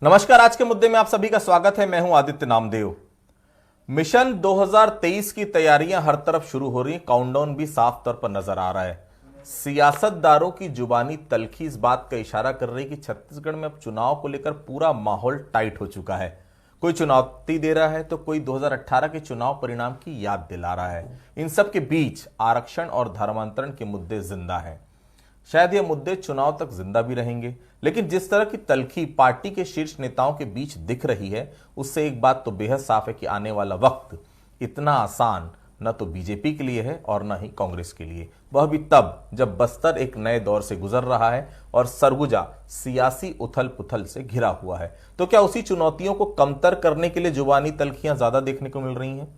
नमस्कार। आज के मुद्दे में आप सभी का स्वागत है। मैं हूं आदित्य नामदेव। मिशन 2023 की तैयारियां हर तरफ शुरू हो रही हैं। काउंटडाउन भी साफ तौर पर नजर आ रहा है। सियासतदारों की जुबानी तल्खी इस बात का इशारा कर रही है कि छत्तीसगढ़ में अब चुनाव को लेकर पूरा माहौल टाइट हो चुका है। कोई चुनौती दे रहा है तो कोई 2018 के चुनाव परिणाम की याद दिला रहा है। इन सब के बीच आरक्षण और धर्मांतरण के मुद्दे जिंदा हैं। शायद ये मुद्दे चुनाव तक जिंदा भी रहेंगे, लेकिन जिस तरह की तल्खी पार्टी के शीर्ष नेताओं के बीच दिख रही है, उससे एक बात तो बेहद साफ है कि आने वाला वक्त इतना आसान न तो बीजेपी के लिए है और न ही कांग्रेस के लिए। वह भी तब जब बस्तर एक नए दौर से गुजर रहा है और सरगुजा सियासी उथल पुथल से घिरा हुआ है। तो क्या उसी चुनौतियों को कमतर करने के लिए जुबानी तल्खियां ज्यादा देखने को मिल रही हैं,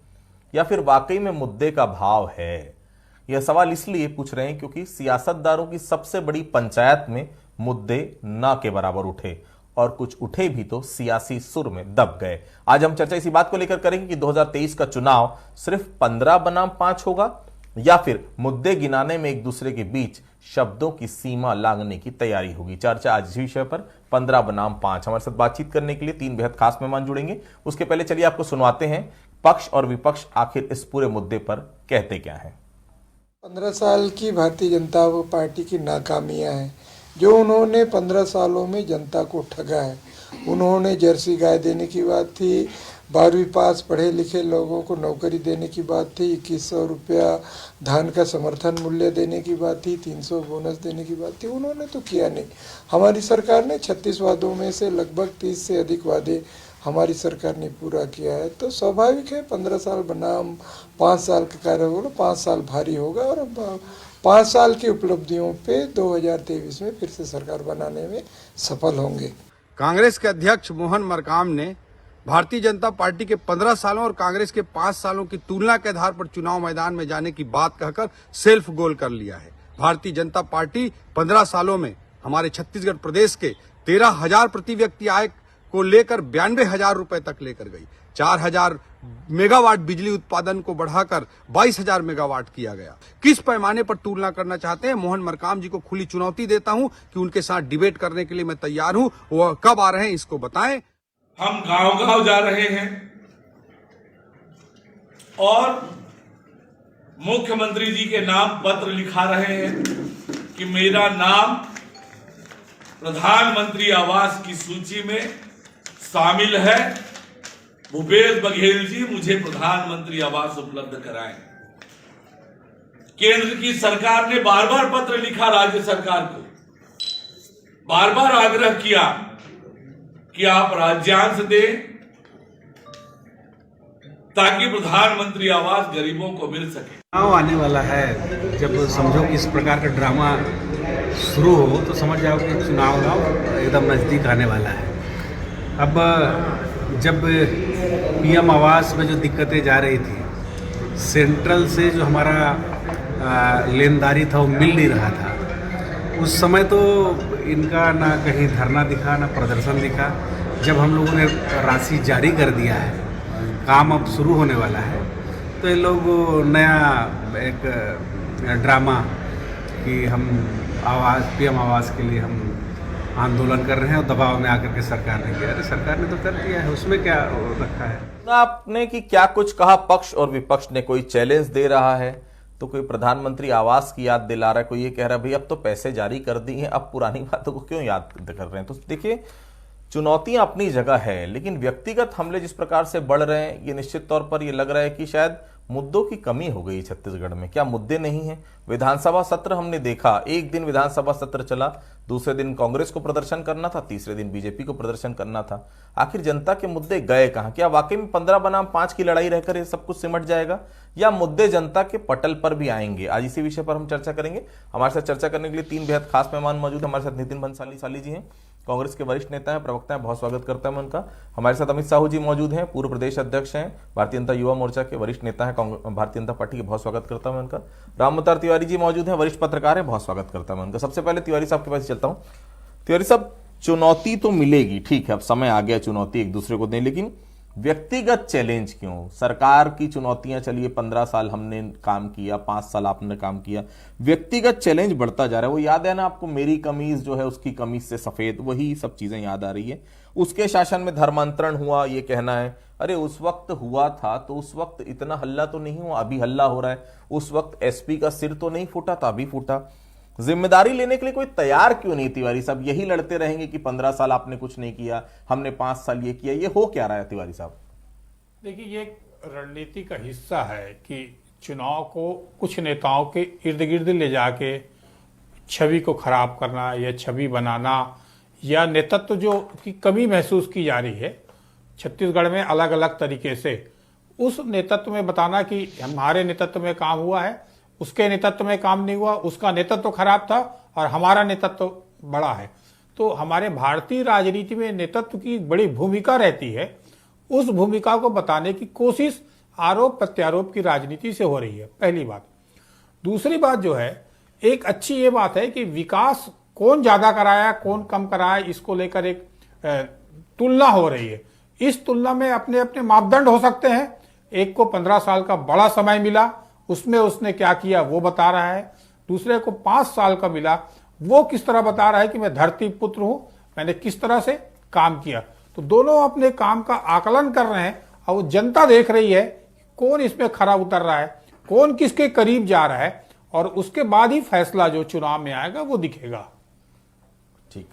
या फिर वाकई में मुद्दे का भाव है? यह सवाल इसलिए पूछ रहे हैं क्योंकि सियासतदारों की सबसे बड़ी पंचायत में मुद्दे ना के बराबर उठे, और कुछ उठे भी तो सियासी सुर में दब गए। आज हम चर्चा इसी बात को लेकर करेंगे कि 2023 का चुनाव सिर्फ 15 बनाम 5 होगा, या फिर मुद्दे गिनाने में एक दूसरे के बीच शब्दों की सीमा लांघने की तैयारी होगी। चर्चा आज इस विषय पर 15 बनाम 5। हमारे साथ बातचीत करने के लिए 3 बेहद खास मेहमान जुड़ेंगे। उसके पहले चलिए आपको सुनवाते हैं पक्ष और विपक्ष आखिर इस पूरे मुद्दे पर कहते क्या है। 15 साल की भारतीय जनता पार्टी की नाकामियां हैं। जो उन्होंने 15 सालों में जनता को ठगा है। उन्होंने जर्सी गाय देने की बात थी, 12वीं पास पढ़े लिखे लोगों को नौकरी देने की बात थी, 2100 रुपया धान का समर्थन मूल्य देने की बात थी, 300 बोनस देने की बात थी। उन्होंने तो किया नहीं। हमारी सरकार ने 36 वादों में से लगभग 30 से अधिक वादे हमारी सरकार ने पूरा किया है। तो स्वाभाविक है 15 साल बनाम 5 साल का कार्य होगा, 5 साल भारी होगा, और 5 साल की उपलब्धियों पे 2023 में फिर से सरकार बनाने में सफल होंगे। कांग्रेस के अध्यक्ष मोहन मरकाम ने भारतीय जनता पार्टी के 15 सालों और कांग्रेस के 5 सालों की तुलना के आधार पर चुनाव मैदान में जाने की बात कहकर सेल्फ गोल कर लिया है। भारतीय जनता पार्टी 15 सालों में हमारे छत्तीसगढ़ प्रदेश के 13,000 प्रति व्यक्ति आय को लेकर 92,000 रुपए तक लेकर गई। 4,000 मेगावाट बिजली उत्पादन को बढ़ाकर 22,000 मेगावाट किया गया। किस पैमाने पर तुलना करना चाहते हैं? मोहन मरकाम जी को खुली चुनौती देता हूं कि उनके साथ डिबेट करने के लिए मैं तैयार हूं। वो कब आ रहे हैं इसको बताएं। हम गांव-गांव जा रहे हैं और मुख्यमंत्री जी के नाम पत्र लिखा रहे हैं कि मेरा नाम प्रधानमंत्री आवास की सूची में शामिल है। भूपेश बघेल जी मुझे प्रधानमंत्री आवास उपलब्ध कराएं। केंद्र की सरकार ने बार बार पत्र लिखा राज्य सरकार को, बार बार आग्रह किया कि आप राज्यांश दें ताकि प्रधानमंत्री आवास गरीबों को मिल सके। चुनाव आने वाला है। जब समझो कि इस प्रकार का ड्रामा शुरू हो तो समझ जाओ कि चुनाव एकदम नज़दीक आने वाला है। अब जब पीएम आवास में जो दिक्कतें जा रही थी, सेंट्रल से जो हमारा लेनदारी था वो मिल नहीं रहा था, उस समय तो इनका ना कहीं धरना दिखा ना प्रदर्शन दिखा। जब हम लोगों ने राशि जारी कर दिया है, काम अब शुरू होने वाला है, तो ये लोग नया एक ड्रामा कि हम पीएम आवास के लिए हम आंदोलन कर रहे हैं और दबाव में आकर के सरकार ने किया। अरे सरकार ने तो कर दिया है, उसमें क्या रखा है? आपने कि क्या कुछ कहा पक्ष और विपक्ष ने। कोई चैलेंज दे रहा है तो कोई प्रधानमंत्री आवास की याद दिला रहा है, कोई ये कह रहा है भाई अब तो पैसे जारी कर दिए हैं, अब पुरानी बातों को क्यों याद कर रहे हैं। तो देखिए, चुनौतियां अपनी जगह है, लेकिन व्यक्तिगत हमले जिस प्रकार से बढ़ रहे हैं, ये निश्चित तौर पर ये लग रहा है कि शायद मुद्दों की कमी हो गई छत्तीसगढ़ में। क्या मुद्दे नहीं हैं? विधानसभा सत्र हमने देखा, एक दिन विधानसभा सत्र चला, दूसरे दिन कांग्रेस को प्रदर्शन करना था, तीसरे दिन बीजेपी को प्रदर्शन करना था। आखिर जनता के मुद्दे गए कहां? क्या वाकई में 15 बनाम 5 की लड़ाई रहकर ये सब कुछ सिमट जाएगा, या मुद्दे जनता के पटल पर भी आएंगे? आज इसी विषय पर हम चर्चा करेंगे। हमारे साथ चर्चा करने के लिए 3 बेहद खास मेहमान मौजूद हैं। हमारे साथ नितिन भंसाली जी हैं, कांग्रेस के वरिष्ठ नेता हैं, प्रवक्ता हैं, बहुत स्वागत करता हूं मैं उनका। हमारे साथ अमित साहू जी मौजूद हैं, पूर्व प्रदेश अध्यक्ष हैं, भारतीय जनता युवा मोर्चा के वरिष्ठ नेता हैं, भारतीय जनता पार्टी के, बहुत स्वागत करता हूं मैं उनका। राम अवतार तिवारी जी मौजूद हैं, वरिष्ठ पत्रकार हैं, बहुत स्वागत करता हूं मैं उनका। सबसे पहले तिवारी साहब के पास चलता हूं। तिवारी साहब, चुनौती तो मिलेगी, ठीक है, अब समय आ गया चुनौती एक दूसरे को दें, लेकिन व्यक्तिगत चैलेंज क्यों? सरकार की चुनौतियां, चलिए 15 साल हमने काम किया, 5 साल आपने काम किया, व्यक्तिगत चैलेंज बढ़ता जा रहा है। वो याद है ना आपको, मेरी कमीज जो है उसकी कमीज से सफेद, वही सब चीजें याद आ रही है। उसके शासन में धर्मांतरण हुआ, ये कहना है। अरे उस वक्त हुआ था तो उस वक्त इतना हल्ला तो नहीं हुआ, अभी हल्ला हो रहा है। उस वक्त एसपी का सिर तो नहीं फूटा था, अभी फूटा। जिम्मेदारी लेने के लिए कोई तैयार क्यों नहीं? तिवारी साहब यही लड़ते रहेंगे कि 15 साल आपने कुछ नहीं किया, हमने 5 साल ये किया। ये हो क्या रहा है तिवारी साहब? देखिए, ये एक रणनीति का हिस्सा है कि चुनाव को कुछ नेताओं के इर्द गिर्द ले जाके छवि को खराब करना या छवि बनाना, या नेतृत्व जो की कमी महसूस की जा रही है छत्तीसगढ़ में अलग अलग तरीके से, उस नेतृत्व में बताना कि हमारे नेतृत्व में काम हुआ है, उसके नेतृत्व में काम नहीं हुआ, उसका नेतृत्व खराब था और हमारा नेतृत्व बड़ा है। तो हमारे भारतीय राजनीति में नेतृत्व की बड़ी भूमिका रहती है। उस भूमिका को बताने की कोशिश आरोप प्रत्यारोप की राजनीति से हो रही है, पहली बात। दूसरी बात जो है, एक अच्छी ये बात है कि विकास कौन ज्यादा कराया कौन कम कराया, इसको लेकर एक तुलना हो रही है। इस तुलना में अपने अपने मापदंड हो सकते हैं। एक को 15 साल का बड़ा समय मिला, उसमें उसने क्या किया वो बता रहा है। दूसरे को 5 साल का मिला, वो किस तरह बता रहा है कि मैं धरती पुत्र हूं, मैंने किस तरह से काम किया। तो दोनों अपने काम का आकलन कर रहे हैं और वो जनता देख रही है कौन इसमें खरा उतर रहा है, कौन किसके करीब जा रहा है, और उसके बाद ही फैसला जो चुनाव में आएगा वो दिखेगा। ठीक।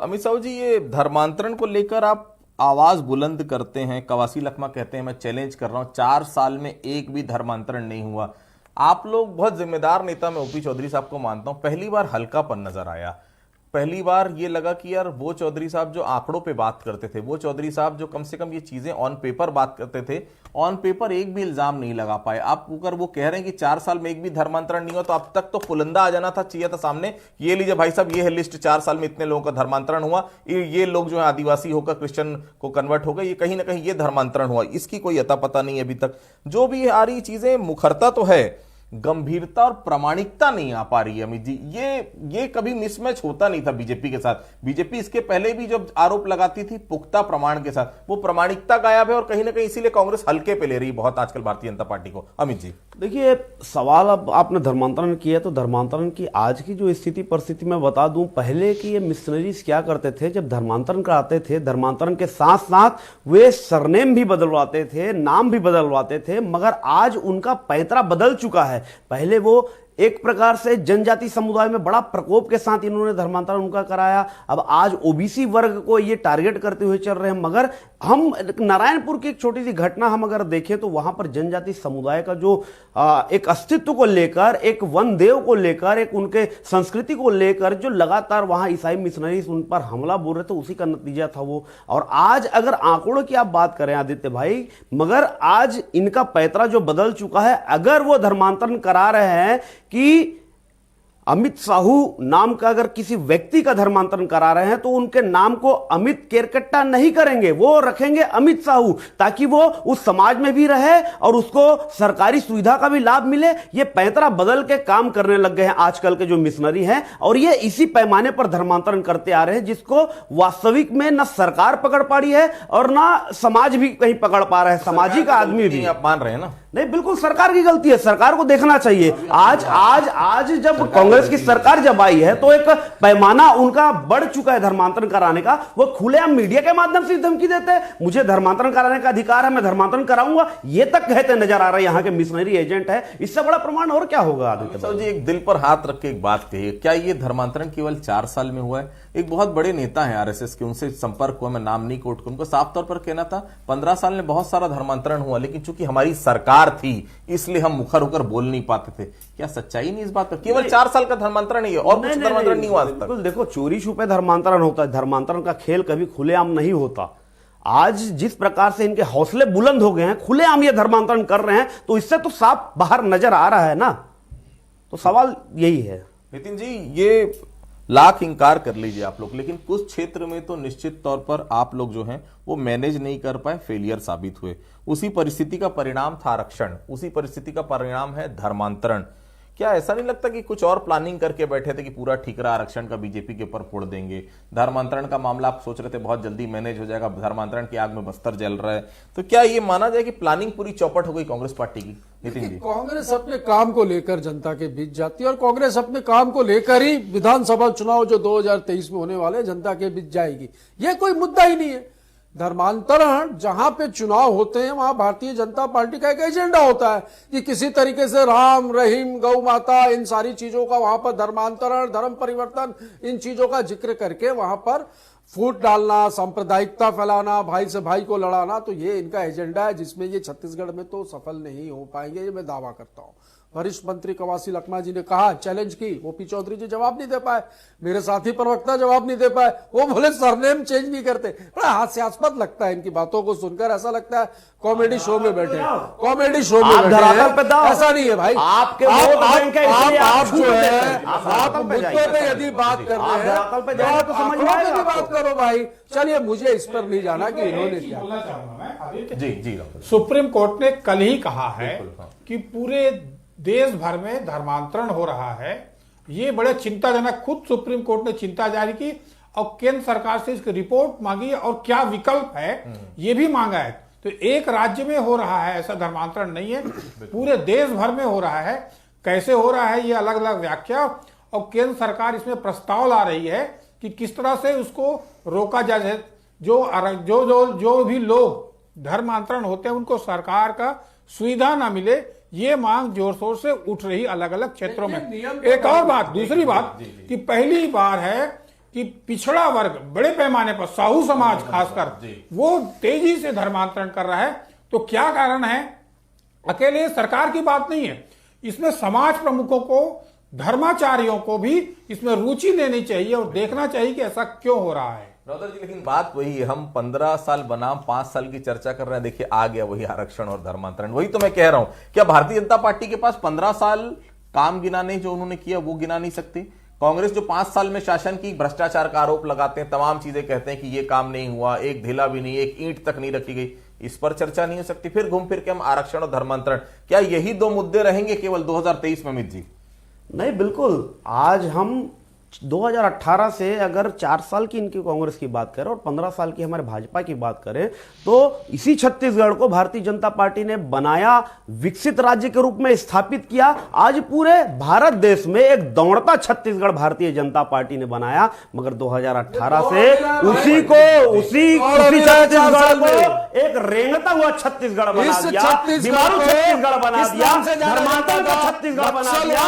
अमित साहू जी, ये धर्मांतरण को लेकर आप आवाज बुलंद करते हैं। कवासी लखमा कहते हैं मैं चैलेंज कर रहा हूं, 4 साल में एक भी धर्मांतरण नहीं हुआ। आप लोग बहुत जिम्मेदार नेता, मैं ओपी चौधरी साहब को मानता हूं, पहली बार हल्कापन नजर आया। पहली बार ये लगा कि यार वो चौधरी साहब जो आंकड़ों पे बात करते थे, वो चौधरी साहब जो कम से कम ये चीजें ऑन पेपर बात करते थे, ऑन पेपर एक भी इल्जाम नहीं लगा पाए। आप अगर वो कह रहे हैं कि 4 साल में एक भी धर्मांतरण नहीं हुआ, तो अब तक तो पुलंदा आ जाना चाहिए था सामने, ये लीजिए भाई साहब, ये है लिस्ट, 4 साल में इतने लोगों का धर्मांतरण हुआ, ये लोग जो है आदिवासी होकर क्रिश्चियन को कन्वर्ट हो गए, ये कहीं ना कहीं ये धर्मांतरण हुआ। इसकी कोई अता पता नहीं है अभी तक। जो भी आ रही चीजें, मुखरता तो है, गंभीरता और प्रामाणिकता नहीं आ पा रही है अमित जी। ये कभी मिसमैच होता नहीं था बीजेपी के साथ। बीजेपी इसके पहले भी जब आरोप लगाती थी पुख्ता प्रमाण के साथ, वो प्रामाणिकता गायब है और कहीं ना कहीं इसीलिए कांग्रेस हल्के पे ले रही बहुत आजकल भारतीय जनता पार्टी को। अमित जी देखिए, सवाल अब आपने धर्मांतरण किया, तो धर्मांतरण की आज की जो स्थिति परिस्थिति मैं बता दूं, पहले की ये मिशनरीज क्या करते थे, जब धर्मांतरण कराते थे, धर्मांतरण के साथ साथ वे सरनेम भी बदलवाते थे, नाम भी बदलवाते थे, मगर आज उनका पैंतरा बदल चुका है। पहले वो एक प्रकार से जनजाति समुदाय में बड़ा प्रकोप के साथ इन्होंने धर्मांतरण उनका कराया, अब आज ओबीसी वर्ग को ये टारगेट करते हुए चल रहे हैं। मगर हम नारायणपुर की एक छोटी सी घटना हम अगर देखें तो वहां पर जनजाति समुदाय का जो एक अस्तित्व को लेकर, एक वन देव को लेकर, एक उनके संस्कृति को लेकर जो लगातार वहां ईसाई मिशनरीज उन पर हमला बोल रहे थे, उसी का नतीजा था वो। और आज अगर आंकड़ों की आप बात करें आदित्य भाई, मगर आज इनका पैतरा जो बदल चुका है, अगर वो धर्मांतरण करा रहे हैं कि अमित साहू नाम का अगर किसी व्यक्ति का धर्मांतरण करा रहे हैं तो उनके नाम को अमित केरकट्टा नहीं करेंगे, वो रखेंगे अमित साहू, ताकि वो उस समाज में भी रहे और उसको सरकारी सुविधा का भी लाभ मिले। ये पैंतरा बदल के काम करने लग गए हैं आजकल के जो मिशनरी हैं, और ये इसी पैमाने पर धर्मांतरण करते आ रहे हैं, जिसको वास्तविक में न सरकार पकड़ पा रही है और ना समाज भी कहीं पकड़ पा रहा है, सामाजिक आदमी भी। आप मान रहे हैं ना? नहीं, बिल्कुल सरकार की गलती है, सरकार को देखना चाहिए। आज जब कांग्रेस की सरकार जब आई है तो एक पैमाना उनका बढ़ चुका है धर्मांतरण कराने का। वो खुलेआम मीडिया के माध्यम से धमकी देते हैं, मुझे धर्मांतरण कराने का अधिकार है, मैं धर्मांतरण कराऊंगा, ये तक कहते नजर आ रहे हैं यहाँ के मिशनरी एजेंट है। इससे बड़ा प्रमाण और क्या होगा? आदित्य जी, एक दिल पर हाथ रख के एक बात कहिए, क्या ये धर्मांतरण केवल 4 साल में हुआ है? एक बहुत बड़े नेता है आरएसएस के, उनसे संपर्क हुआ, मैं नाम नहीं कोट करूंगा, साफ तौर पर कहना था 15 साल में बहुत सारा धर्मांतरण हुआ, लेकिन चूंकि हमारी सरकार थी इसलिए हम मुखर होकर बोल नहीं पाते थे। क्या सच्चाई नहीं इस बात पर? केवल 4 साल का धर्मांतरण ही है और कुछ धर्मांतरण नहीं हुआ आज तक। देखो, चोरी छुपे धर्मांतरण होता है, धर्मांतरण का खेल कभी खुलेआम नहीं होता। आज जिस प्रकार से इनके हौसले बुलंद हो गए हैं, खुलेआम ये धर्मांतरण कर रहे हैं, तो इससे तो साफ बाहर नजर आ रहा है ना। तो सवाल यही है। नितिन जी, ये लाख इंकार कर लीजिए आप लोग, लेकिन कुछ क्षेत्र में तो निश्चित तौर पर आप लोग जो हैं वो मैनेज नहीं कर पाए, फेलियर साबित हुए। उसी परिस्थिति का परिणाम था आरक्षण, उसी परिस्थिति का परिणाम है धर्मांतरण। क्या ऐसा नहीं लगता कि कुछ और प्लानिंग करके बैठे थे कि पूरा ठीकरा आरक्षण का बीजेपी के ऊपर फोड़ देंगे? धर्मांतरण का मामला आप सोच रहे थे बहुत जल्दी मैनेज हो जाएगा, धर्मांतरण की आग में बस्तर जल रहा है, तो क्या ये माना जाए कि प्लानिंग पूरी चौपट हो गई कांग्रेस पार्टी की? नितिन जी, कांग्रेस अपने काम को लेकर जनता के बीच जाती है और कांग्रेस अपने काम को लेकर ही विधानसभा चुनाव जो 2023 में होने वाले जनता के बीच जाएगी। ये कोई मुद्दा ही नहीं है। धर्मांतरण जहां पे चुनाव होते हैं वहां भारतीय जनता पार्टी का एक एजेंडा होता है कि किसी तरीके से राम रहीम गौ माता इन सारी चीजों का वहां पर धर्मांतरण धर्म परिवर्तन इन चीजों का जिक्र करके वहां पर फूट डालना, सांप्रदायिकता फैलाना, भाई से भाई को लड़ाना, तो ये इनका एजेंडा है जिसमें ये छत्तीसगढ़ में तो सफल नहीं हो पाएंगे, ये मैं दावा करता हूं। वरिष्ठ मंत्री कवासी लखमा जी ने कहा, चैलेंज की, ओपी चौधरी जी जवाब नहीं दे पाए, मेरे साथी प्रवक्ता जवाब नहीं दे पाए, वो बोले सरनेम चेंज नहीं करते। बड़ा हास्यास्पद लगता है इनकी बातों को सुनकर, ऐसा लगता है कॉमेडी शो में बैठे, कॉमेडी शो में बैठे हैं। ऐसा नहीं है भाई, आपके आप जो है आप मुद्दों पे यदि बात कर रहे हैं तो समझ में बात करो भाई। चलिए, मुझे इस पर नहीं जाना कि इन्होंने क्या। बोलना चाहूंगा मैं जी जी, सुप्रीम कोर्ट ने कल ही कहा है कि पूरे देश भर में धर्मांतरण हो रहा है। ये बड़े चिंताजनक, खुद सुप्रीम कोर्ट ने चिंता जारी की और केंद्र सरकार से इसकी रिपोर्ट मांगी है और क्या विकल्प है ये भी मांगा है। तो एक राज्य में हो रहा है ऐसा धर्मांतरण नहीं है, पूरे देश भर में हो रहा है। कैसे हो रहा है ये अलग अलग व्याख्या, और केंद्र सरकार इसमें प्रस्ताव ला रही है कि किस तरह से उसको रोका जाए। जो भी लोग धर्मांतरण होते हैं उनको सरकार का सुविधा ना मिले, ये मांग जोर शोर से उठ रही अलग अलग क्षेत्रों में। एक और बात, दूसरी बात कि पहली बार है कि पिछड़ा वर्ग बड़े पैमाने पर, साहू समाज खासकर, वो तेजी से धर्मांतरण कर रहा है। तो क्या कारण है? अकेले सरकार की बात नहीं है, इसमें समाज प्रमुखों को, धर्माचार्यों को भी इसमें रुचि लेनी चाहिए और देखना चाहिए कि ऐसा क्यों हो रहा है। नौदर जी, लेकिन बात वही है, हम 15 साल बनाम 5 साल की चर्चा कर रहे हैं। देखिए, आ गया वही आरक्षण और धर्मांतरण। वही तो मैं कह रहा हूं, क्या भारतीय जनता पार्टी के पास 15 साल काम गिनाने जो उन्होंने किया वो गिना नहीं सकती? कांग्रेस जो 5 साल में शासन की, भ्रष्टाचार का आरोप लगाते हैं, तमाम चीजें कहते हैं कि ये काम नहीं हुआ, एक ढीला भी नहीं, एक ईंट तक नहीं रखी गई, इस पर चर्चा नहीं हो सकती? फिर घूम फिर के हम आरक्षण और धर्मांतरण, क्या यही दो मुद्दे रहेंगे केवल 2023 में? अमित जी, नहीं, बिल्कुल। आज हम 2018 से अगर 4 साल की इनकी कांग्रेस की बात करें और 15 साल की हमारे भाजपा की बात करें, तो इसी छत्तीसगढ़ को भारतीय जनता पार्टी ने बनाया, विकसित राज्य के रूप में स्थापित किया। आज पूरे भारत देश में एक दौड़ता छत्तीसगढ़ भारतीय जनता पार्टी ने बनाया, मगर 2018 से उसी छत्तीसगढ़ को एक रेंगता हुआ छत्तीसगढ़ बना दिया, बीमारू छत्तीसगढ़ बना दिया, धर्मांतरण का छत्तीसगढ़ बना दिया,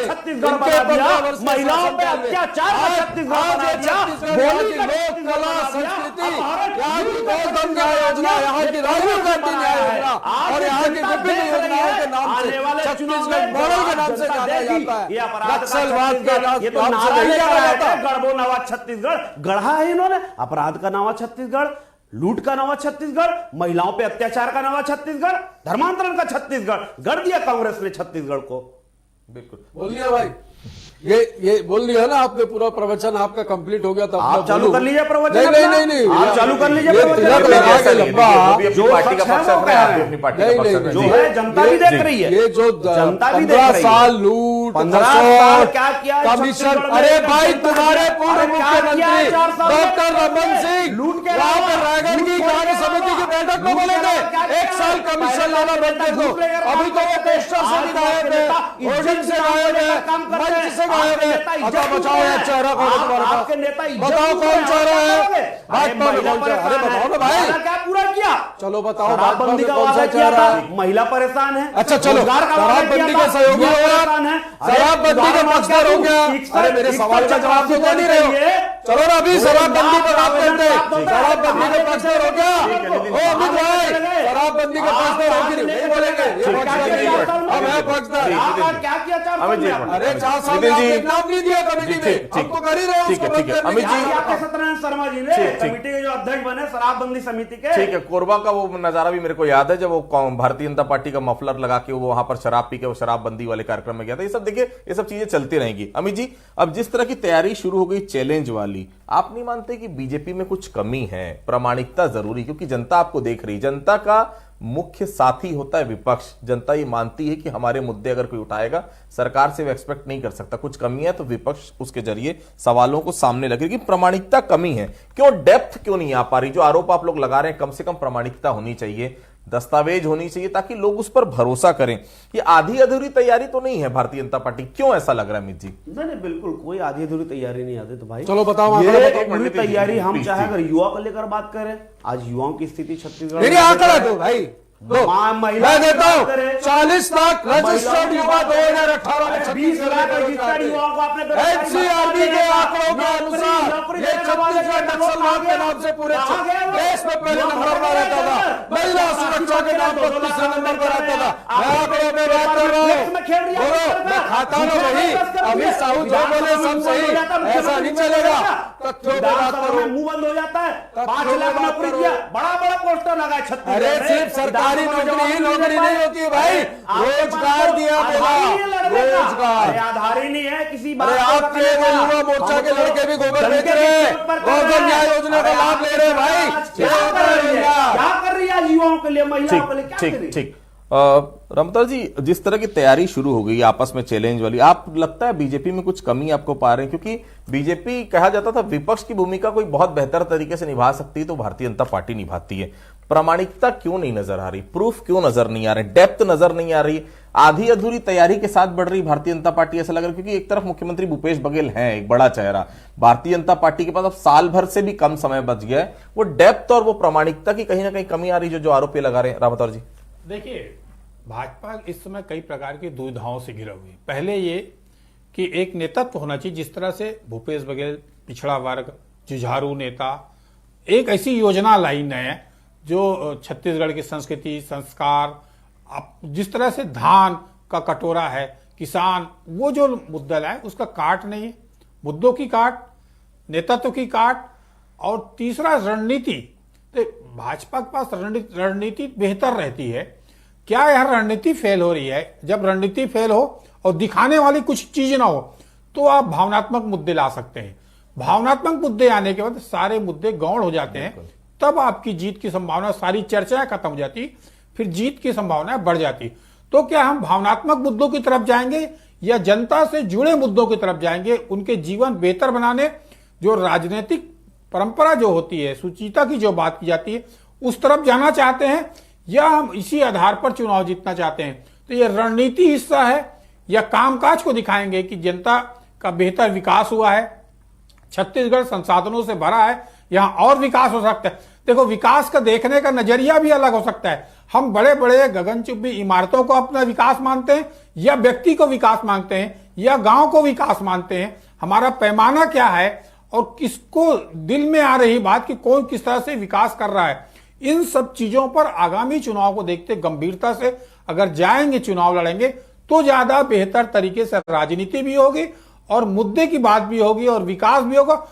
छत्तीसगढ़ बना दिया, महिलाओं पे अत्याचार का छत्तीसगढ़ बना दिया, बोली का लोक कला संस्कृति, यहाँ की गौतम योजना, यहाँ की राजीव गांधी न्याय योजना और यहाँ की विभिन्न योजनाओं के नाम से छत्तीसगढ़ मॉडल के नाम से जाना जाता है। ये नक्सलवाद के नाम से नहीं जाना जाता। गढ़बो नवा छत्तीसगढ़ गढ़ा है इन्होंने, अपराध का नवा छत्तीसगढ़, लूट का नवा छत्तीसगढ़, महिलाओं पे अत्याचार का नवा छत्तीसगढ़, धर्मांतरण का छत्तीसगढ़ गढ़ दिया कांग्रेस ने छत्तीसगढ़ को। बिल्कुल बोलिए भाई, ये बोल लिया ना आपने, पूरा प्रवचन आपका कंप्लीट हो गया। तो आप चालू कर लीजिए प्रवचन। नहीं, आप चालू कर लीजिए प्रवचन। जो पार्टी का पक्ष जो है जनता भी देख रही है, ये जो जनता भी 15 साल लूट, 15 साल क्या किया कमीशन। अरे भाई, तुम्हारे पूर्व मुख्यमंत्री डॉक्टर रमन सिंह लूट के रायगढ़ की कार्य समिति की बैठक में बोले थे 1 साल कमीशन लाना बंद कर दो। अभी तो वो पोस्टर से गायब है, होर्डिंग से गायब है, मंच से गायब है। बताओ यार, चेहरा कौन है तुम्हारे पास? बताओ कौन चेहरा है? भाजपा में कौन चेहरा? अरे बताओ ना भाई, क्या पूरा किया? चलो बताओ, शराबबंदी का कौन सा वादा किया चेहरा था, है? महिला परेशान है। अच्छा चलो, शराबबंदी के सहयोगी हो गया, शराबबंदी के पक्षधर हो गया। अरे मेरे सवाल का जवाब तो दे नहीं रहे हो। चलो ना, अभी शराबबंदी पर बात करते हैं। शराबबंदी के पक्षधर हो गया। ओ अमित भाई, शराबबंदी के पक्षधर हो गए, नहीं बोलेंगे अब है पक्षधर। क्या किया 4 साल में? अरे 4 साल में आपने नाम नहीं दिया कमेटी में, हम तो कर ही रहे हैं उसको रद्द करने अमित जी, की। आपके सत्यनारायण शर्मा जी ने कमेटी के जो अध्यक्ष बने शराबबंदी समिति के। ठीक है, कोरबा का वो नजारा भी मेरे को याद है, जब वो भारतीय जनता पार्टी का मफलर लगा के वो वहां पर शराब पी के वो शराबबंदी वाले कार्यक्रम में गया था। ये सब देखिए, ये सब चीजें चलती रहेंगी। अमित जी, अब जिस तरह की तैयारी शुरू हो गई चैलेंज वाली, ली, आप नहीं मानते कि बीजेपी में कुछ कमी है? प्रामाणिकता जरूरी, क्योंकि जनता आपको देख रही, जनता का मुख्य साथी होता है विपक्ष। जनता ये मानती है कि हमारे मुद्दे अगर कोई उठाएगा, सरकार से वो एक्सपेक्ट नहीं कर सकता। कुछ कमी है तो विपक्ष उसके जरिए सवालों को सामने लगेगी। प्रामाणिकता कमी है, क्यों? डेप्थ क्यों नहीं आ पा रही? जो आरोप आप लोग लगा रहे हैं, कम से कम प्रामाणिकता होनी चाहिए, दस्तावेज होनी चाहिए, ताकि लोग उस पर भरोसा करें। ये आधी अधूरी तैयारी तो नहीं है भारतीय जनता पार्टी? क्यों ऐसा लग रहा है अमित जी? नहीं, बिल्कुल कोई आधी अधूरी तैयारी नहीं आती। तो भाई चलो बताओ, ये आंकड़ा बताओ। पूरी तैयारी हम चाहे अगर युवा को लेकर बात करें, आज युवाओं की स्थिति छत्तीसगढ़ मेरी आंकड़ा दो भाई, महिला मैं देता हूँ 40 लाख रजिस्टर्ड युवा 2018 में 20 लाख रजिस्टर्ड युवाओं को आपने एनसीआरबी के आंकड़ों के अनुसार ये छत्तीसगढ़ नक्सलवाद के नाम से पूरे देश में पहले नंबर पर रहता था, महिला सुरक्षा के नाम पर तीसरे नंबर पर रहता था। मैं आंकड़ों में बात कर रहा हूँ, बोलो मैं खाता ना वही, अमित साहू जो बोले सब सही, ऐसा नहीं चलेगा। तथ्यों पे बात करो, मुंह बंद हो जाता है। 5 लाख नौकरी दिया, बड़ा बड़ा पोस्टर लगा है छत्तीसगढ़ अरे में। सिर्फ सरकारी नौकरी ही नौकरी नहीं होती है भाई, रोजगार दिया बोला, रोजगार। अरे आधार ही नहीं है किसी बात अरे का आपके करने का। युवा मोर्चा के लड़के भी गोबर बेच रहे हैं, गोबर न्याय योजना का लाभ ले रहे हैं भाई। क्या कर रही है आज युवाओं के लिए, महिलाओं के लिए क्या कर रही है? ठीक। रमता जी, जिस तरह की तैयारी शुरू हो गई आपस में चैलेंज वाली, आप लगता है बीजेपी में कुछ कमी आपको पा रहे हैं? क्योंकि बीजेपी कहा जाता था विपक्ष की भूमिका कोई बहुत बेहतर तरीके से निभा सकती है तो भारतीय जनता पार्टी निभाती है। प्रामाणिकता क्यों नहीं नजर आ रही? प्रूफ क्यों नजर नहीं आ रहे? डेप्थ नजर नहीं आ रही? आधी अधूरी तैयारी के साथ बढ़ रही भारतीय जनता पार्टी, ऐसा लग रहा है। क्योंकि एक तरफ मुख्यमंत्री भूपेश बघेल हैं, एक बड़ा चेहरा, भारतीय जनता पार्टी के पास अब साल भर से भी कम समय बच गया है। वो डेप्थ और वो प्रामाणिकता की कहीं ना कहीं कमी आ रही है, जो आरोप ये लगा रहे हैं रावत जी। देखिए, भाजपा इस समय कई प्रकार की दुविधाओं से घिरा हुई है। पहले ये कि एक नेतृत्व होना चाहिए, जिस तरह से भूपेश बघेल पिछड़ा वर्ग, जुझारू नेता, एक ऐसी योजना लाई नए जो छत्तीसगढ़ की संस्कृति, संस्कार, जिस तरह से धान का कटोरा है, किसान, वो जो मुद्दा लाए उसका काट नहीं है, मुद्दों की काट, नेतृत्व की काट, और तीसरा रणनीति। तो भाजपा के पास रणनीति बेहतर रहती है। क्या यह रणनीति फेल हो रही है? जब रणनीति फेल हो और दिखाने वाली कुछ चीज ना हो तो आप भावनात्मक मुद्दे ला सकते हैं। भावनात्मक मुद्दे आने के बाद सारे मुद्दे गौण हो जाते हैं, तब आपकी जीत की संभावना, सारी चर्चाएं खत्म हो जाती, फिर जीत की संभावना बढ़ जाती। तो क्या हम भावनात्मक मुद्दों की तरफ जाएंगे या जनता से जुड़े मुद्दों की तरफ जाएंगे, उनके जीवन बेहतर बनाने, जो राजनीतिक परंपरा जो होती है, सुचिता की जो बात की जाती है, उस तरफ जाना चाहते हैं, या हम इसी आधार पर चुनाव जीतना चाहते हैं? तो ये रणनीति हिस्सा है या कामकाज को दिखाएंगे कि जनता का बेहतर विकास हुआ है, छत्तीसगढ़ संसाधनों से भरा है, यहां और विकास हो सकता है। देखो, विकास का देखने का नजरिया भी अलग हो सकता है। हम बड़े बड़े गगनचुंबी इमारतों को अपना विकास मानते हैं, या व्यक्ति को विकास मानते हैं, या गांव को विकास मानते हैं? हमारा पैमाना क्या है और किसको दिल में आ रही बात कि कौन किस तरह से विकास कर रहा है? इन सब चीजों पर आगामी चुनाव को देखते गंभीरता से अगर जाएंगे, चुनाव लड़ेंगे, तो ज्यादा बेहतर तरीके से राजनीति भी होगी और मुद्दे की बात भी होगी और विकास भी होगा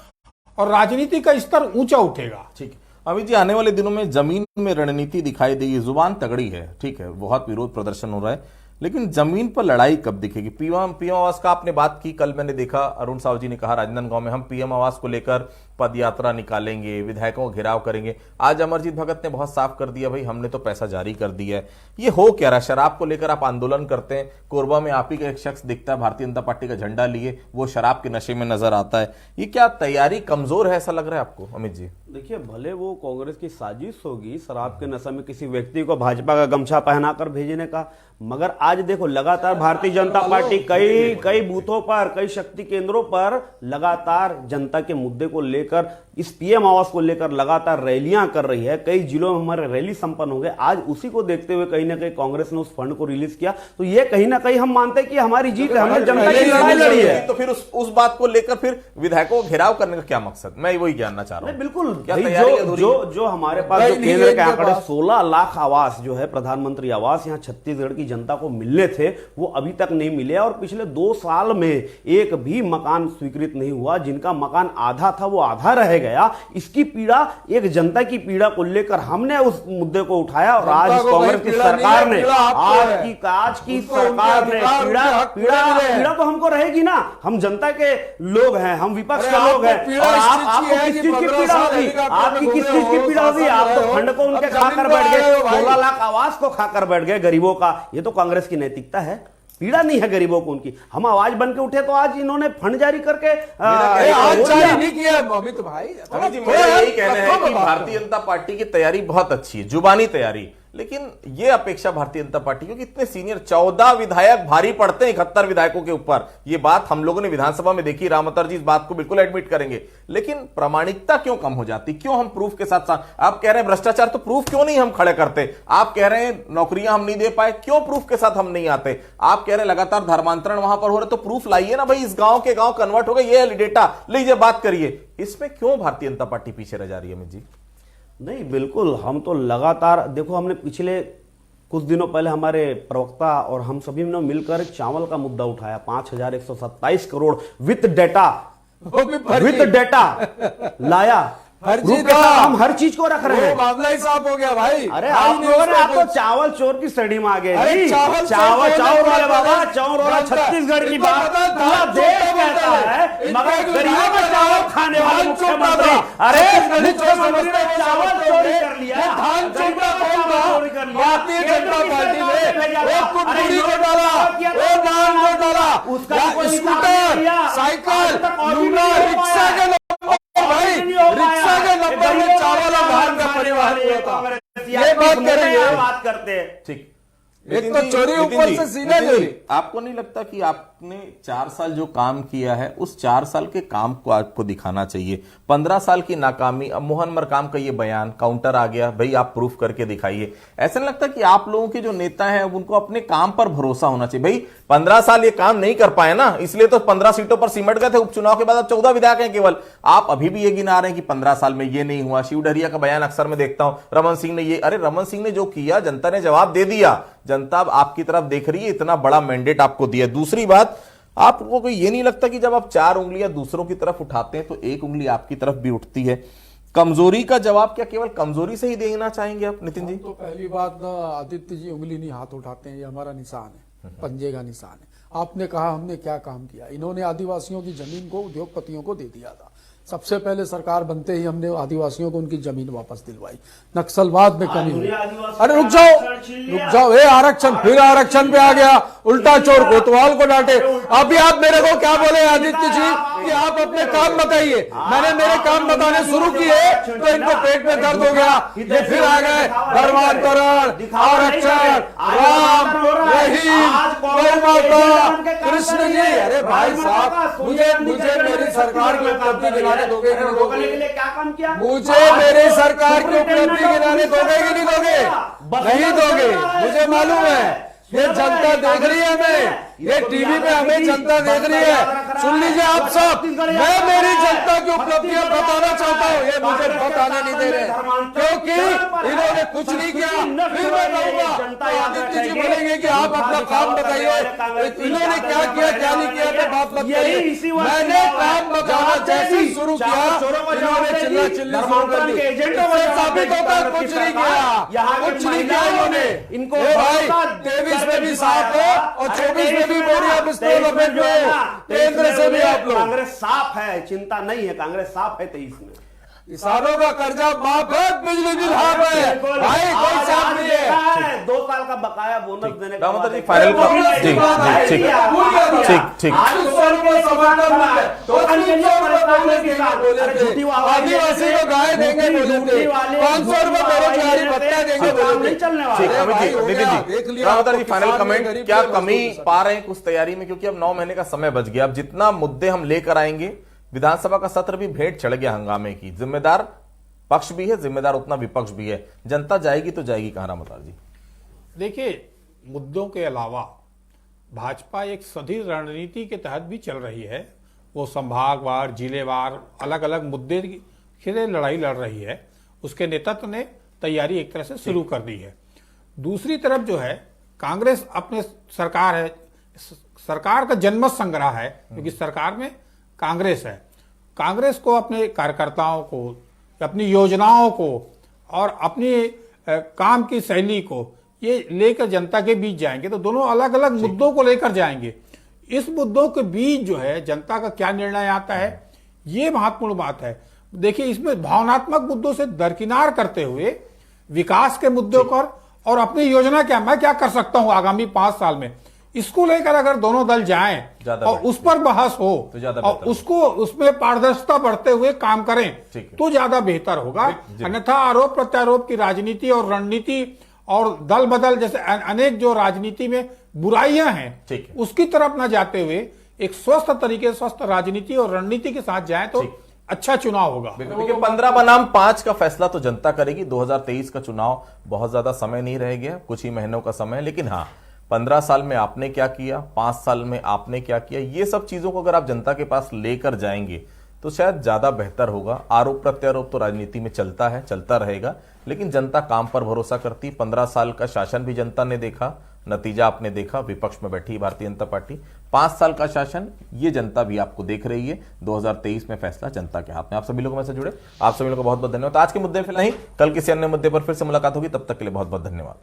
और राजनीति का स्तर ऊंचा उठेगा। ठीक है अमित जी, आने वाले दिनों में जमीन में रणनीति दिखाई देगी। जुबान तगड़ी है, ठीक है, बहुत विरोध प्रदर्शन हो रहा है, लेकिन जमीन पर लड़ाई कब दिखेगी? पीएम आवास का आपने बात की, कल मैंने देखा अरुण साहू जी ने कहा राजनांदगांव में हम पीएम आवास को लेकर पद यात्रा निकालेंगे, विधायकों का घेराव करेंगे। आज अमरजीत भगत ने बहुत साफ कर दिया, भाई हमने तो पैसा जारी कर दिया है। ये हो क्या रहा? शराब को लेकर आप आंदोलन करते हैं, कोरबा में आप ही का एक शख्स दिखता है भारतीय जनता पार्टी का झंडा लिए, वो शराब के नशे में नजर आता है। ये क्या तैयारी कमजोर है, ऐसा लग रहा है आपको अमित जी? देखिए, भले वो कांग्रेस की साजिश होगी शराब के नशे में किसी व्यक्ति को भाजपा का गमछा पहनाकर भेजने का, मगर आज देखो लगातार भारतीय जनता पार्टी कई बूथों पर, कई शक्ति केंद्रों पर लगातार जनता के मुद्दे को लेकर, इस पीएम आवास को लेकर लगातार रैलियां कर रही है। कई जिलों में हमारे रैली संपन्न हो गए। आज उसी को देखते हुए कहीं ना कहीं कांग्रेस ने उस फंड को रिलीज किया, तो ये कहीं ना कहीं हम मानते हैं कि हमारी जीत है, हमने जनता की लड़ाई लड़ी है। तो फिर उस बात को लेकर फिर विधायकों को घेराव करने का क्या मकसद? मैं वही जानना चाह रहा हूं। बिल्कुल, क्या भाई तैयारी जो अधूरी जो है? जो हमारे पास भाई जो नहीं केंद्र है के इनके आंकड़े पास। 16 लाख आवास जो है प्रधानमंत्री आवास यहाँ छत्तीसगढ़ की जनता को मिलने थे, वो अभी तक नहीं मिले और पिछले 2 साल में एक भी मकान स्वीकृत नहीं हुआ। जिनका मकान आधा था वो आधा रह गया। इसकी पीड़ा एक जनता की पीड़ा को लेकर हमने उस मुद्दे को उठाया और आज जनता इस को कांग्रेस भाई की पीड़ा नहीं है, सरकार ने पीड़ा आपको है। आज की उनको सरकार उनके ने अधिकार, पीड़ा उनके हक पीड़ा पूरे मिले। पीड़ा तो हमको रहेगी ना, हम जनता के लोग हैं, हम विपक्ष अरे के लोग आपको हैं। पीड़ा और इस आप चीज की आपको है किस कि चीज की 15 पीड़ा साल होगी? हेलीकॉप्टर आपकी में किस घूमे चीज की हो, पीड़ा होगी? शासन आप में तो हो, फंड को उनके अब खाकर जमीन बैठ पे आए गए, हो भाई। 16 लाख आवास को खाकर बैठ गए गरीबों का। ये तो कांग्रेस की नैतिकता है। पीड़ा नहीं है गरीबों को उनकी। हम आवाज बन के उठे तो आज इन्होंने फंड जारी करके अरे आज जारी नहीं किया अमित भाई। अमित जी, मेरा यही कहना है कि भारतीय जनता पार्टी की तैयारी बहुत अच्छी है, जुबानी तैयारी, लेकिन ये अपेक्षा भारतीय जनता पार्टी क्योंकि इतने सीनियर 14 विधायक भारी पड़ते हैं 71 विधायकों के ऊपर। ये बात हम लोगों ने विधानसभा में देखी, रामवतार जी इस बात को बिल्कुल एडमिट करेंगे, लेकिन प्रामाणिकता क्यों कम हो जाती? क्यों हम प्रूफ के साथ आप कह रहे हैं भ्रष्टाचार, तो प्रूफ क्यों नहीं हम खड़े करते? आप कह रहे हैं नौकरियां हम नहीं दे पाए, क्यों प्रूफ के साथ हम नहीं आते? आप कह रहे हैं लगातार धर्मांतरण वहां पर हो रहे, तो प्रूफ लाइए ना भाई, इस गांव के गांव कन्वर्ट हो गए, ये डेटा लीजिए, बात करिए। इसमें क्यों भारतीय जनता पार्टी पीछे रह जा रही है अमित जी? नहीं, बिल्कुल हम तो लगातार, देखो हमने पिछले कुछ दिनों पहले हमारे प्रवक्ता और हम सभी ने मिलकर चावल का मुद्दा उठाया। 5127 करोड़ विथ डेटा लाया। फर्जी प्रूफ के साथ हम हर चीज को रख रहे हैं। मामला ही साफ हो गया भाई। अरे आप लोगों ने, आप तो चावल चोर की श्रेणी में आ गए जी। चावल वाले बाबा, चावल वाला छत्तीसगढ़ की बात पूरा देश कहता है, मगर गरीबों का चावल खाने वाले मुख्यमंत्री, अरे मुख्यमंत्री ने चावल चोरी कर लिया, धान चोटा चोरी कर लिया। भारतीय जनता पार्टी ने वो कुटकुड़ी को डाला, वो नान को डाला, उसका स्कूटर, साइकिल, लूना, रिक्शा के भाई, रिक्शा के नंबर में चावल और धान का परिवार हुआ था। ये बात करेंगे, बात करते हैं। ठीक, एक नितिन तो जी, चोरी नितिन ऊपर जी, से सीधे नितिन जी, चोरी। आपको नहीं लगता कि आपने 4 साल जो काम किया है उस 4 साल के काम को आपको दिखाना चाहिए? 15 साल की नाकामी, अब मोहन मरकाम का ये बयान काउंटर आ गया, भाई आप प्रूफ करके दिखाइए। ऐसा नहीं लगता कि आप लोगों के जो नेता हैं उनको अपने काम पर भरोसा होना चाहिए? भाई 15 साल ये काम नहीं कर पाए ना, इसलिए तो 15 सीटों पर सिमट गए थे। उपचुनाव के बाद अब 14 विधायक हैं केवल। आप अभी भी ये गिना रहे हैं कि 15 साल में ये नहीं हुआ। शिव डहरिया का बयान अक्सर मैं देखता हूं, रमन सिंह ने ये, अरे रमन सिंह ने जो किया जनता ने जवाब दे दिया। जनता अब आपकी तरफ देख रही है, इतना बड़ा मैंडेट आपको दिया। दूसरी बात, आपको कोई ये नहीं लगता कि जब आप 4 उंगलियां दूसरों की तरफ उठाते हैं तो 1 उंगली आपकी तरफ भी उठती है? कमजोरी का जवाब क्या केवल कमजोरी से ही देना चाहेंगे आप नितिन जी? तो पहली बात ना, आदित्य जी उंगली नहीं हाथ उठाते हैं, ये हमारा निशान है, पंजे का निशान है। आपने कहा हमने क्या काम किया। इन्होंने आदिवासियों की जमीन को उद्योगपतियों को दे दिया था। सबसे पहले सरकार बनते ही हमने आदिवासियों को उनकी जमीन वापस दिलवाई। नक्सलवाद में कमी हुई। अरे रुक जाओ, ये आरक्षण, फिर आरक्षण पे आ गया, उल्टा चोर कोतवाल को डांटे। अभी आप मेरे को क्या बोले आदित्य जी कि आप अपने काम बताइए। मैंने मेरे काम बताने शुरू किए तो इनको पेट में दर्द हो गया, ये फिर आ गए धर्मांतरण, आरक्षण, राम, रहीम, गौ माता, कृष्ण जी। अरे भाई साहब, मुझे मेरी सरकार की उपलब्धि गिनाने दोगे कि नहीं दोगे? मुझे मेरी सरकार की उपलब्धि गिनाने दोगे कि नहीं दोगे? नहीं दोगे, मुझे मालूम है। ये जनता देख रही है हमें, ये टीवी पे हमें जनता देख रही है। सुन लीजिए आप सब, मैं मेरी जनता की उपलब्धियां बताना चाहता हूँ, ये मुझे बताने नहीं दे रहे क्योंकि इन्होंने कुछ नहीं किया। फिर मैं कहूंगा आदित्य जी बोलेंगे कि आप अपना काम बताइए, इन्होंने क्या किया क्या नहीं किया, तो बात बताइए। मैंने काम बताना जैसे ही शुरू किया, इन्होंने चिल्ला चिल्ली शुरू कर दी। साबित होता है कुछ नहीं किया, कुछ नहीं किया इन्होंने। इनको भाई 23 में भी साफ हो और 24 में भी बोरिया बिस्तर लपेट में, केंद्र से भी आप लोग। कांग्रेस साफ है, चिंता नहीं है, कांग्रेस साफ है 23 में। किसानों का कर्जा माफ है, बिजली बिल हाफ है, भाई कोई साफ नहीं है। 2 साल का बकाया बोनस देने का रामवतार जी फाइनल ठीक आदिवासी को गाय देंगे बोले थे, 500 रुपए बेरोजगारी भत्ता देंगे बोले थे। नितिन जी, रामवतार जी फाइनल कमेंट, क्या कमी पा रहे हैं कुछ तैयारी में? क्योंकि अब 9 महीने का समय बच गया। अब जितना मुद्दे हम लेकर आएंगे, विधानसभा का सत्र भी भेंट चढ़ गया हंगामे की। जिम्मेदार पक्ष भी है, जिम्मेदार उतना विपक्ष भी है। जनता जाएगी तो जाएगी कहां रामवतार जी? देखिए, मुद्दों के अलावा भाजपा एक सदी रणनीति के तहत भी चल रही है। वो संभागवार, जिलेवार अलग अलग मुद्दे ये लड़ाई लड़ रही है, उसके नेतृत्व ने तैयारी एक तरह से शुरू कर दी है। दूसरी तरफ जो है कांग्रेस अपने सरकार है, सरकार का जनमत संग्रह है, क्योंकि सरकार में कांग्रेस है। कांग्रेस को अपने कार्यकर्ताओं को, अपनी योजनाओं को और अपनी काम की शैली को ये लेकर जनता के बीच जाएंगे, तो दोनों अलग अलग मुद्दों को लेकर जाएंगे। इस मुद्दों के बीच जो है जनता का क्या निर्णय आता है, ये महत्वपूर्ण बात है। देखिए, इसमें भावनात्मक मुद्दों से दरकिनार करते हुए विकास के मुद्दों पर और अपनी योजना क्या, मैं क्या कर सकता हूं आगामी 5 साल में, इसको लेकर अगर दोनों दल जाएं और उस पर बहस हो तो और उसको उसमें पारदर्शिता बढ़ते हुए काम करें तो ज्यादा बेहतर होगा। अन्यथा आरोप प्रत्यारोप की राजनीति और रणनीति और दल बदल जैसे अनेक जो राजनीति में बुराइयां हैं उसकी तरफ न जाते हुए एक स्वस्थ तरीके से स्वस्थ राजनीति और रणनीति के साथ जाए तो अच्छा चुनाव होगा। देखिए, 15 बनाम 5 का फैसला तो जनता करेगी। 2023 का चुनाव बहुत ज्यादा समय नहीं रह गया, कुछ ही महीनों का समय है, लेकिन हाँ 15 साल में आपने क्या किया, 5 साल में आपने क्या किया, ये सब चीजों को अगर आप जनता के पास लेकर जाएंगे तो शायद ज्यादा बेहतर होगा। आरोप प्रत्यारोप तो राजनीति में चलता है, चलता रहेगा, लेकिन जनता काम पर भरोसा करती। 15 साल का शासन भी जनता ने देखा, नतीजा आपने देखा, विपक्ष में बैठी भारतीय जनता पार्टी। 5 साल का शासन, ये जनता भी आपको देख रही है। 2023 में फैसला जनता के हाथ में। आप सभी लोगों में से जुड़े, आप सभी लोगों को बहुत बहुत धन्यवाद। आज के मुद्दे फिलहाल नहीं, कल किसी अन्य मुद्दे पर फिर से मुलाकात होगी, तब तक के लिए बहुत बहुत धन्यवाद।